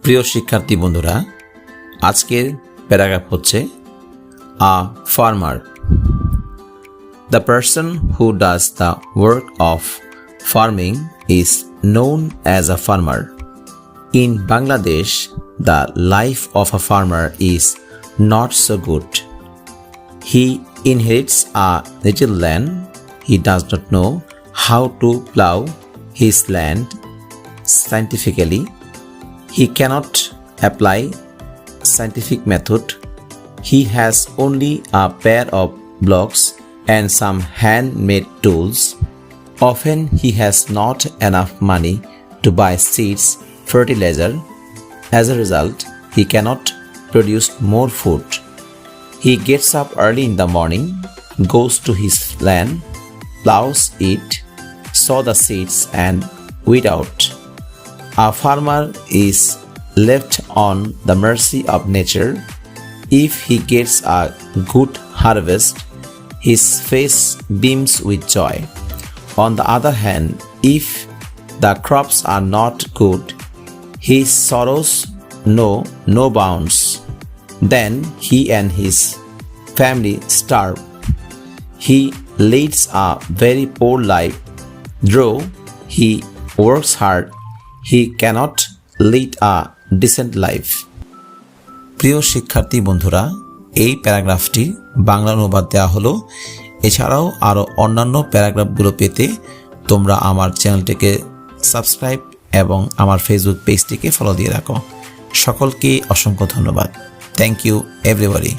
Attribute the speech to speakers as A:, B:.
A: প্রিয় শিক্ষার্থী বন্ধুরা, আজকের প্যারাগ্রাফ হচ্ছে আ farmer. The person who does the work of farming is known as a farmer. In Bangladesh, the life of a farmer is not so good. He inherits a little land. He does not know how to plow his land scientifically. He cannot apply scientific method. He has only a pair of blocks and some handmade tools. Often he has not enough money to buy seeds, fertilizer. As a result, he cannot produce more food. He gets up early in the morning, goes to his land, plows it, sow the seeds and weed out. A farmer is left on the mercy of nature. If he gets a good harvest, his face beams with joy. On the other hand, if the crops are not good, his sorrows know no bounds. Then he and his family starve. He leads a very poor life. Though he works hard, he cannot lead a decent life. প্রিয় শিক্ষার্থী বন্ধুরা, এই প্যারাগ্রাফটি বাংলা অনুবাদ দেওয়া হলো। এছাড়াও আরও অন্যান্য প্যারাগ্রাফগুলো পেতে তোমরা আমার চ্যানেলটিকে সাবস্ক্রাইব এবং আমার ফেসবুক পেজটিকে ফলো দিয়ে রাখো। সকলকে অসংখ্য ধন্যবাদ। Thank you everybody.